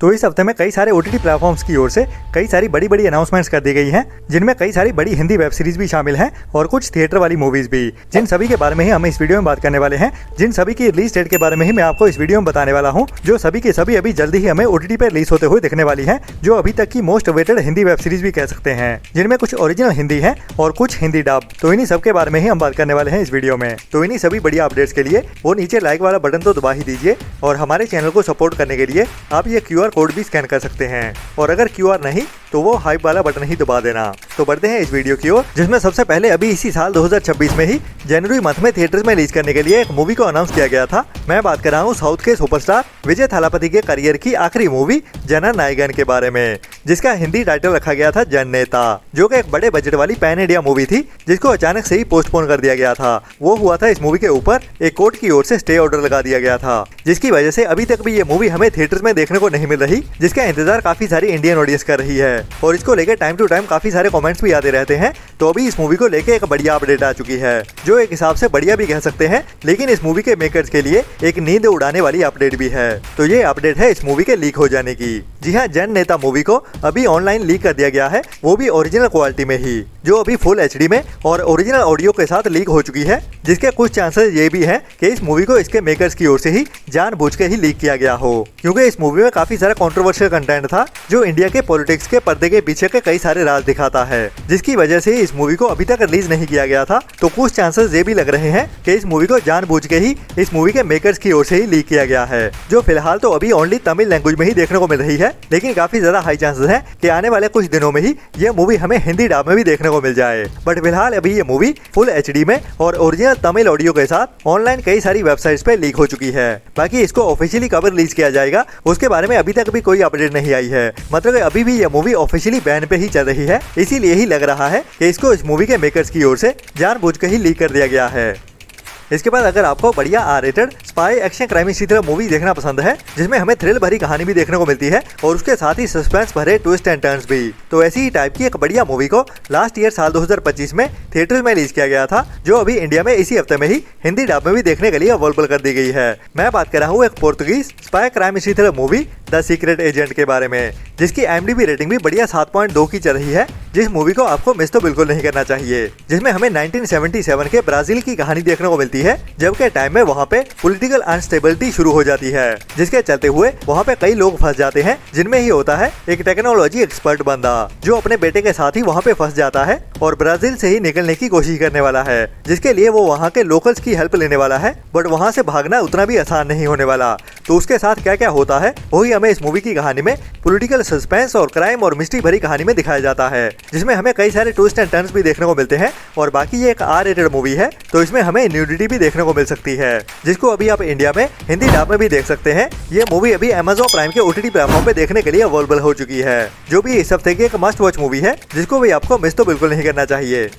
तो इस हफ्ते में कई सारे OTT प्लेटफॉर्म्स की ओर से कई सारी बड़ी बड़ी अनाउंसमेंट्स कर दी गई हैं, जिनमें कई सारी बड़ी हिंदी वेब सीरीज भी शामिल हैं और कुछ थिएटर वाली मूवीज भी, जिन सभी के बारे में ही हम इस वीडियो में बात करने वाले हैं। जिन सभी की रिलीज डेट के बारे में ही मैं आपको इस वीडियो में बताने वाला हूँ, जो सभी के सभी अभी जल्दी ही हमें OTT पर रिलीज होते हुए दिखने वाली है, जो अभी तक की most awaited Hindi web series भी कह सकते हैं, जिनमें कुछ ओरिजिनल हिंदी है और कुछ हिंदी डब। तो इन्हीं सब के बारे में ही हम बात करने वाले हैं इस वीडियो में। तो इन्हीं सभी बढ़िया अपडेट्स के लिए वो नीचे लाइक वाला बटन तो दबा ही दीजिए, और हमारे चैनल को सपोर्ट करने के लिए आप ये QR कोड भी स्कैन कर सकते हैं, और अगर QR नहीं तो वो हाइप वाला बटन ही दबा देना। तो बढ़ते हैं इस वीडियो की ओर, जिसमें सबसे पहले अभी इसी साल 2026 में ही जनवरी मंथ में थिएटर्स में रिलीज करने के लिए एक मूवी को अनाउंस किया गया था। मैं बात कर रहा हूँ साउथ के सुपरस्टार विजय थालापति के करियर की आखिरी मूवी जननायकन के बारे में, जिसका हिंदी टाइटल रखा गया था जननेता, जो कि एक बड़े बजट वाली पैन इंडिया मूवी थी, जिसको अचानक से ही पोस्टपोन कर दिया गया था। वो हुआ था इस मूवी के ऊपर एक कोर्ट की ओर से स्टे ऑर्डर लगा दिया गया था, जिसकी वजह से अभी तक भी ये मूवी हमें थिएटर्स में देखने को नहीं मिल रही, जिसका इंतजार काफी सारी इंडियन ऑडियंस कर रही है। और इसको लेकर टाइम टू टाइम काफी सारे कमेंट्स भी आते रहते हैं। तो अभी इस मूवी को लेकर एक बढ़िया अपडेट आ चुकी है, जो एक हिसाब से बढ़िया भी कह सकते हैं, लेकिन इस मूवी के मेकर्स के लिए एक नींद उड़ाने वाली अपडेट भी है। तो ये अपडेट है इस मूवी के लीक हो जाने की। जी हाँ, जननेता मूवी को अभी ऑनलाइन लीक कर दिया गया है, वो भी ओरिजिनल क्वालिटी में ही, जो अभी फुल HD में और ओरिजिनल ऑडियो के साथ लीक हो चुकी है, जिसके कुछ चांसेस ये भी हैं कि इस मूवी को इसके मेकर्स की ओर से ही जानबूझ के ही लीक किया गया हो, क्योंकि इस मूवी में काफी सारा कंट्रोवर्शियल कंटेंट था, जो इंडिया के पॉलिटिक्स के पर्दे के पीछे के कई सारे राज दिखाता है, जिसकी वजह से इस मूवी को अभी तक रिलीज नहीं किया गया था। तो कुछ चांसेस ये भी लग रहे हैं कि इस मूवी को जानबूझ के ही इस मूवी के मेकर्स की ओर से ही लीक किया गया है, जो फिलहाल तो अभी ओनली तमिल लैंग्वेज में ही देखने को मिल रही है, लेकिन काफी ज्यादा हाई चांसेस है कि आने वाले कुछ दिनों में ही ये मूवी हमें हिंदी डब में भी देखने को मिल जाए। बट फिलहाल अभी ये मूवी फुल HD में और ओरिजिनल तमिल ऑडियो के साथ ऑनलाइन कई सारी वेबसाइट्स पे लीक हो चुकी है। बाकी इसको ऑफिशियली कब रिलीज किया जाएगा उसके बारे में अभी तक भी कोई अपडेट नहीं आई है, मतलब अभी भी ये मूवी ऑफिशियली बैन पे ही चल रही है। इसीलिए ही लग रहा है कि इसको इस मूवी के मेकर्स की ओर से जानबूझ के ही लीक कर दिया गया है। इसके बाद अगर आपको बढ़िया R-रेटेड स्पाई एक्शन क्राइम इसी तरह मूवी देखना पसंद है, जिसमें हमें थ्रिल भरी कहानी भी देखने को मिलती है और उसके साथ ही सस्पेंस भरे ट्विस्ट एंड टर्न्स भी, तो ऐसी ही टाइप की एक बढ़िया मूवी को लास्ट ईयर साल 2025 में थिएटर में रिलीज किया गया था, जो अभी इंडिया में इसी हफ्ते में ही हिंदी डब में भी देखने के लिए अवेलेबल कर दी गई है। मैं बात कर रहा हूँ एक पोर्तुगीज स्पाई क्राइम इसी तरह मूवी द सीक्रेट एजेंट के बारे में, जिसकी IMDb रेटिंग भी बढ़िया 7.2 की चल रही है, जिस मूवी को आपको मिस तो बिल्कुल नहीं करना चाहिए, जिसमें हमें 1977 के ब्राजील की कहानी देखने को मिलती है, जबकि टाइम में वहाँ पे पॉलिटिकल अनस्टेबिलिटी शुरू हो जाती है, जिसके चलते हुए वहाँ पे कई लोग फंस जाते हैं, जिनमें ही होता है एक टेक्नोलॉजी एक्सपर्ट बंदा, जो अपने बेटे के साथ ही वहाँ पे फंस जाता है और ब्राजील से ही निकलने की कोशिश करने वाला है, जिसके लिए वो वहाँ के लोकल्स की हेल्प लेने वाला है। बट वहाँ से भागना उतना भी आसान नहीं होने वाला। तो उसके साथ क्या क्या होता है वही हमें इस मूवी की कहानी में पॉलिटिकल सस्पेंस और क्राइम और मिस्ट्री भरी कहानी में दिखाया जाता है, जिसमें हमें कई सारे ट्विस्ट एंड टर्न्स भी देखने को मिलते हैं। और बाकी ये एक R-रेटेड मूवी है, तो इसमें हमें न्यूडिटी भी देखने को मिल सकती है, जिसको अभी आप इंडिया में हिंदी डब में भी देख सकते हैं। ये मूवी अभी Amazon प्राइम के OTT प्लेटफॉर्म पे देखने के लिए अवेलेबल हो चुकी है, जो भी इस हफ्ते की एक मस्ट वॉच मूवी है, जिसको भी आपको मिस तो बिल्कुल नहीं करना चाहिए।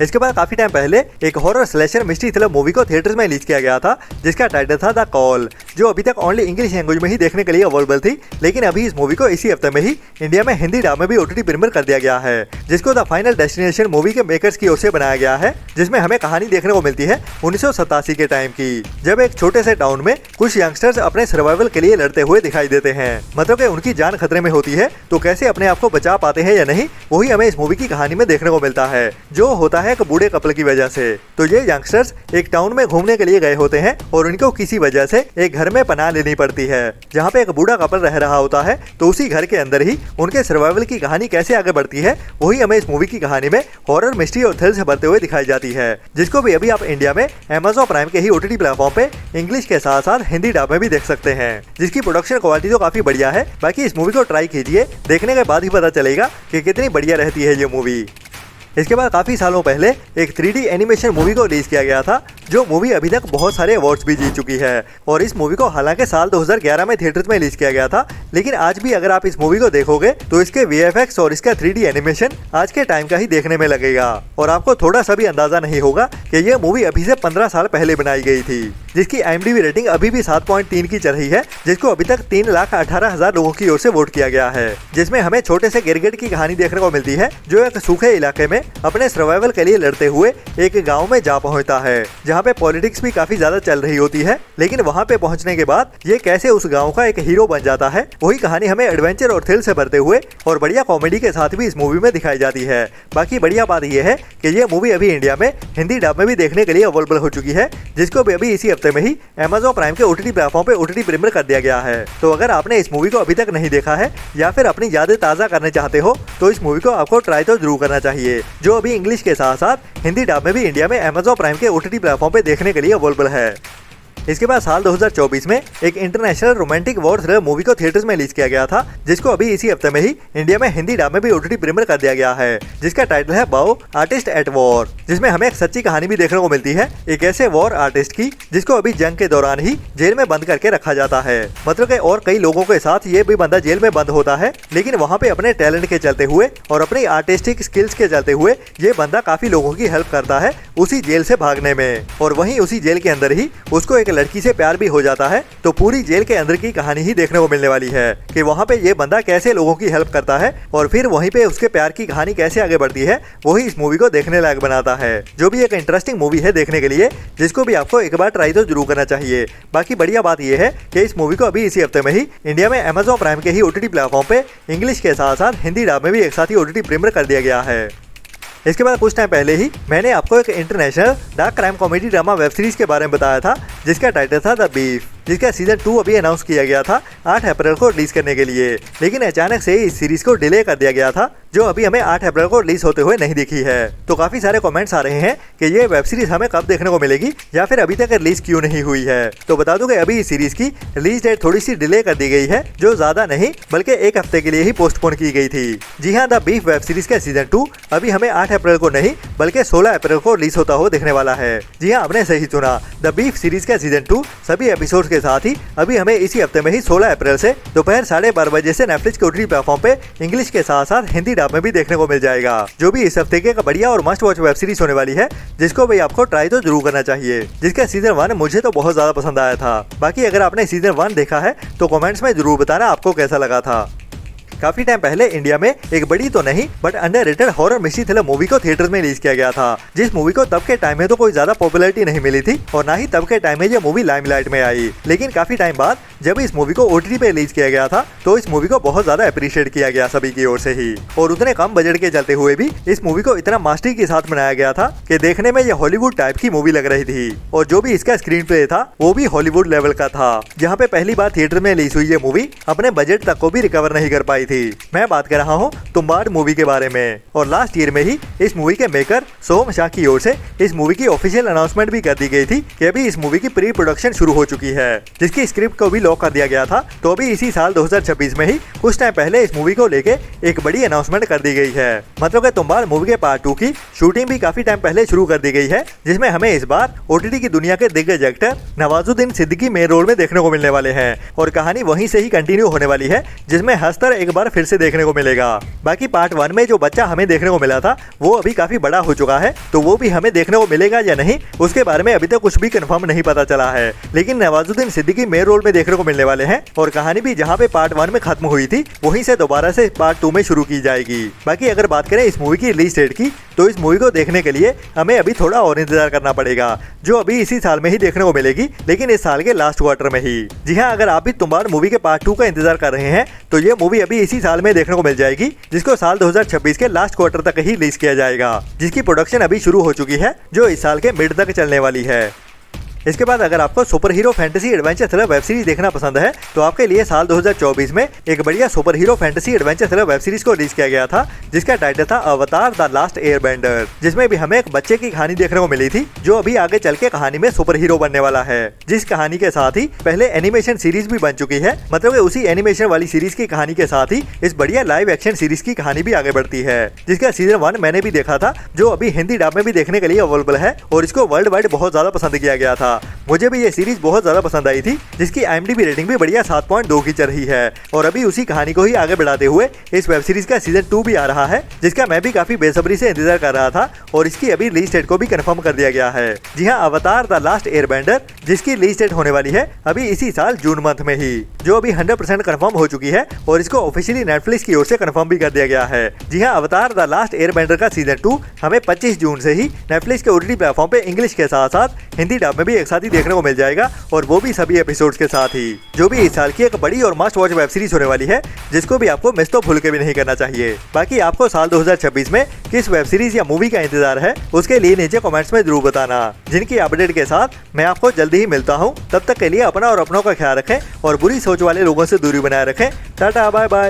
इसके बाद काफी टाइम पहले एक horror slasher mystery thriller movie को थिएटर्स में रिलीज किया गया था, जिसका टाइटल था द कॉल, जो अभी तक ओनली इंग्लिश लैंग्वेज में ही देखने के लिए अवेलेबल थी, लेकिन अभी इस मूवी को इसी हफ्ते में ही इंडिया में हिंदी डब में भी OTT प्रीमियर कर दिया गया है, जिसको द फाइनल डेस्टिनेशन मूवी के मेकर्स की ओर से बनाया गया है, जिसमें हमें कहानी देखने को मिलती है 1987 के टाइम की, जब एक छोटे से टाउन में कुछ यंगस्टर्स अपने सर्वाइवल के लिए लड़ते हुए दिखाई देते हैं, मतलब कि उनकी जान खतरे में होती है, तो कैसे अपने आप को बचा पाते हैं या नहीं, वही हमें इस मूवी की कहानी में देखने को मिलता है, जो होता है एक बूढ़े कपल की वजह से। तो ये यंगस्टर्स एक टाउन में घूमने के लिए गए होते हैं और उनको किसी वजह से एक घर में पनाह लेनी पड़ती है, जहाँ पे एक बूढ़ा कपल रह रहा होता है। तो उसी घर के अंदर ही उनके सर्वाइवल की कहानी कैसे आगे बढ़ती है, वही हमें इस मूवी की कहानी में हॉरर मिस्ट्री और थ्रिल से भरते हुए दिखाई जाती है, जिसको भी अभी आप इंडिया में Amazon प्राइम के ही OTT प्लेटफॉर्म पे इंग्लिश के साथ साथ हिंदी डब में भी देख सकते हैं, जिसकी प्रोडक्शन क्वालिटी तो काफी बढ़िया है। बाकी इस मूवी को ट्राई कीजिए, देखने के बाद ही पता चलेगा कि कितनी बढ़िया रहती है ये मूवी। इसके बाद काफी सालों पहले एक 3D एनिमेशन मूवी को रिलीज किया गया था, जो मूवी अभी तक बहुत सारे अवार्ड्स भी जीत चुकी है। और इस मूवी को हालांकि साल 2011 में थिएटर्स में रिलीज किया गया था, लेकिन आज भी अगर आप इस मूवी को देखोगे तो इसके VFX और इसका 3D एनिमेशन आज के टाइम का ही देखने में लगेगा, और आपको थोड़ा सा भी अंदाजा नहीं होगा कि ये मूवी अभी से 15 साल पहले बनाई गई थी, जिसकी IMDb रेटिंग अभी भी 7.3 की चल रही है, जिसको अभी तक 3,18,000 लोगों की ओर से वोट किया गया है, जिसमें हमें छोटे से गिरगिट की कहानी देखने को मिलती है, जो एक सूखे इलाके में अपने सर्वाइवल के लिए लड़ते हुए एक गांव में जा पहुंचता है, जहां पे पॉलिटिक्स भी काफी ज्यादा चल रही होती है। लेकिन वहां पे पहुंचने के बाद ये कैसे उस गांव का एक हीरो बन जाता है, वही कहानी हमें एडवेंचर और थ्रिल से भरते हुए और बढ़िया कॉमेडी के साथ भी इस मूवी में दिखाई जाती है। बाकी बढ़िया बात यह है कि ये मूवी अभी इंडिया में हिंदी डब में भी देखने के लिए अवेलेबल हो चुकी है, जिसको भी अभी इसी हफ्ते में ही Amazon प्राइम के OTT प्लेटफॉर्म पे OTT प्रीमियर कर दिया गया है। तो अगर आपने इस मूवी को अभी तक नहीं देखा है या फिर अपनी यादें ताज़ा करना चाहते हो तो इस मूवी को आपको ट्राई तो जरूर करना चाहिए, जो अभी इंग्लिश के साथ साथ हिंदी डब में भी इंडिया में Amazon प्राइम के OTT प्लेटफॉर्म पे देखने के लिए अवेलेबल है। इसके बाद साल 2024 में एक international romantic war thriller movie को थिएटर्स में रिलीज किया गया था, जिसको अभी इसी हफ्ते में ही इंडिया में हिंदी डब में भी OTT प्रीमियर कर दिया गया है, जिसका टाइटल है बाओ आर्टिस्ट एट वॉर, जिसमें हमें एक सच्ची कहानी भी देखने को मिलती है एक ऐसे वॉर आर्टिस्ट की जिसको अभी जंग के दौरान ही जेल में बंद करके रखा जाता है। मतलब कि और कई लोगों के साथ ये भी बंदा जेल में बंद होता है, लेकिन वहाँ पे अपने टैलेंट के चलते हुए और अपनी आर्टिस्टिक स्किल्स के चलते हुए ये बंदा काफी लोगों की हेल्प करता है उसी जेल से भागने में, और वहीं उसी जेल के अंदर ही उसको एक लड़की से प्यार भी हो जाता है। तो पूरी जेल के अंदर की कहानी ही देखने को मिलने वाली है कि वहाँ पे ये बंदा कैसे लोगों की हेल्प करता है और फिर वहीं पे उसके प्यार की कहानी कैसे आगे बढ़ती है, वही इस मूवी को देखने लायक बनाता है, जो भी एक इंटरेस्टिंग मूवी है देखने के लिए, जिसको भी आपको एक बार ट्राई तो जरूर करना चाहिए। बाकी बढ़िया बात यह है कि इस मूवी को अभी इसी हफ्ते में ही इंडिया में Amazon प्राइम के ही OTT प्लेटफॉर्म पे इंग्लिश के साथ साथ हिंदी डब में भी एक साथ ही OTT प्रीमियर कर दिया गया है। इसके बाद कुछ टाइम पहले ही मैंने आपको एक international dark crime comedy drama web series के बारे में बताया था, जिसका टाइटल था द बीफ, जिसका सीजन 2 अभी अनाउंस किया गया था 8 अप्रैल को रिलीज करने के लिए, लेकिन अचानक से इस सीरीज को डिले कर दिया गया था, जो अभी हमें 8 अप्रैल को रिलीज होते हुए नहीं दिखी है। तो काफी सारे कमेंट्स आ रहे हैं कि ये वेब सीरीज हमें कब देखने को मिलेगी या फिर अभी तक रिलीज क्यों नहीं हुई है। तो बता दूं कि अभी इस सीरीज की रिलीज डेट थोड़ी सी डिले कर दी गई है, जो ज्यादा नहीं बल्कि 1 हफ्ते के लिए ही पोस्टपोन की गई थी। जी हाँ, द बीफ वेब सीरीज का सीजन 2 अभी हमें 8 अप्रैल को नहीं बल्कि 16 अप्रैल को रिलीज होता हुआ दिखने वाला है। जी हाँ, आपने सही सुना, द बीफ सीरीज का सीजन 2 सभी एपिसोड के साथ ही अभी हमें इसी हफ्ते में ही 16 अप्रैल से दोपहर 12:30 बजे से नेटफ्लिक्स के OTT प्लेटफॉर्म पे इंग्लिश के साथ साथ हिंदी डब में भी देखने को मिल जाएगा, जो भी इस हफ्ते के बढ़िया और मस्ट वॉच वेब सीरीज होने वाली है, जिसको भी आपको ट्राई तो जरूर करना चाहिए, जिसका सीजन 1 मुझे तो बहुत ज्यादा पसंद आया था। बाकी अगर आपने सीजन 1 देखा है तो कमेंट्स में जरूर बताना आपको कैसा लगा था। काफी टाइम पहले इंडिया में एक बड़ी तो नहीं but underrated horror mystery thriller movie को थिएटर्स में रिलीज किया गया था, जिस मूवी को तब के टाइम में तो कोई ज्यादा पॉपुलैरिटी नहीं मिली थी और ना ही तब के टाइम में ये मूवी लाइमलाइट में आई, लेकिन काफी टाइम बाद जब इस मूवी को OTT पे रिलीज किया गया था तो इस मूवी को बहुत ज्यादा अप्रिशिएट किया गया सभी की ओर से ही, और उतने कम बजट के चलते हुए भी इस मूवी को इतना मास्टरी के साथ बनाया गया था कि देखने में ये हॉलीवुड टाइप की मूवी लग रही थी, और जो भी इसका स्क्रीन प्ले था वो भी हॉलीवुड लेवल का था, जहाँ पे पहली बार थिएटर में रिलीज हुई ये मूवी अपने बजट तक को भी रिकवर नहीं कर पाई थी। मैं बात कर रहा हूँ तुम्बाड़ मूवी के बारे में, और लास्ट ईयर में ही इस मूवी के मेकर सोहम शाह की ओर से इस मूवी की ऑफिशियल अनाउंसमेंट भी कर दी गई थी कि अभी इस मूवी की प्री प्रोडक्शन शुरू हो चुकी है, जिसकी स्क्रिप्ट को भी लॉक कर दिया गया था। तो अभी इसी साल 2026 में ही कुछ टाइम पहले इस मूवी को लेके एक बड़ी अनाउंसमेंट कर दी गई है। मतलब कि तुम्बाड़ मूवी के पार्ट 2 की शूटिंग भी काफी टाइम पहले शुरू कर दी गई है, जिसमें हमें इस बार OTT की दुनिया के दिग्गज actor Nawazuddin Siddiqui main role में देखने को मिलने वाले हैं, और कहानी वहीं से ही कंटिन्यू होने वाली है, जिसमें हंसतर एक बार फिर से देखने को मिलेगा। बाकी पार्ट 1 में जो बच्चा हमें देखने को मिला था वो अभी काफी बड़ा हो चुका है, तो वो भी हमें देखने को मिलेगा या नहीं उसके बारे में अभी तक कुछ भी कंफर्म नहीं पता चला है, लेकिन नवाजुद्दीन सिद्दीकी मेन रोल में देखने को मिलने वाले हैं, और कहानी भी जहाँ पे पार्ट 1 में खत्म हुई थी वहीं से दोबारा से पार्ट 2 में शुरू की जाएगी। बाकी अगर बात करें इस मूवी की रिलीज डेट की, तो इस मूवी को देखने के लिए हमें अभी थोड़ा और इंतजार करना पड़ेगा, जो अभी इसी साल में ही देखने को मिलेगी, लेकिन इस साल के लास्ट क्वार्टर में ही। जी हाँ, अगर आप भी तुम्बाड़ मूवी के पार्ट 2 का इंतजार कर रहे हैं तो ये मूवी अभी इसी साल में देखने को मिल जाएगी, जिसको साल 2026 के लास्ट क्वार्टर तक ही रिलीज किया जाएगा, जिसकी प्रोडक्शन अभी शुरू हो चुकी है, जो इस साल के मिड तक चलने वाली है। इसके बाद अगर आपको super hero fantasy adventure thriller web series देखना पसंद है तो आपके लिए साल 2024 में एक बढ़िया super hero fantasy adventure thriller web series को रिलीज किया गया था, जिसका टाइटल था अवतार द लास्ट एयरबेंडर, जिसमें भी हमें एक बच्चे की कहानी देखने को मिली थी, जो अभी आगे चल के कहानी में सुपर हीरो बनने वाला है, जिस कहानी के साथ ही पहले एनिमेशन सीरीज भी बन चुकी है। मतलब कि उसी एनिमेशन वाली सीरीज की कहानी के साथ ही इस बढ़िया लाइव एक्शन सीरीज की कहानी भी आगे बढ़ती है, जिसका सीजन 1 मैंने भी देखा था, जो अभी हिंदी डब में भी देखने के लिए अवेलेबल है, और इसको वर्ल्ड वाइड बहुत ज्यादा पसंद किया गया था। मुझे भी ये सीरीज बहुत ज्यादा पसंद आई थी, जिसकी IMDb रेटिंग भी बढ़िया 7.2 की चल रही है, और अभी उसी कहानी को ही आगे बढ़ाते हुए इस वेब सीरीज का सीजन 2 भी आ रहा है, जिसका मैं भी काफी बेसब्री से इंतजार कर रहा था, और इसकी अभी रिलीज डेट को भी कंफर्म कर दिया गया है। जी हाँ, अवतार द लास्ट एयरबेंडर, जिसकी रिलीज डेट होने वाली है अभी इसी साल जून मंथ में ही, जो अभी 100% कंफर्म हो चुकी है, और इसको ऑफिशियली नेटफ्लिक्स की ओर से कंफर्म भी कर दिया गया है। जी हाँ, अवतार द लास्ट एयरबेंडर का सीजन 2 हमें 25 जून से ही नेटफ्लिक्स के OTT प्लेटफॉर्म पे इंग्लिश के साथ साथ हिंदी डब में भी एक साथ ही देखने को मिल जाएगा, और वो भी सभी एपिसोड्स के साथ ही, जो भी इस साल की एक बड़ी और मस्ट वॉच वेब सीरीज होने वाली है, जिसको भी आपको मिस तो भूल के भी नहीं करना चाहिए। बाकी आपको साल 2026 में किस वेब सीरीज या मूवी का इंतजार है, उसके लिए नीचे कमेंट्स में जरूर बताना, जिनकी अपडेट के साथ मैं आपको जल्दी ही मिलता हूँ। तब तक के लिए अपना और अपनों का ख्याल रखें और बुरी सोच वाले लोगों से दूरी बनाए रखें। Ta ta, bye bye.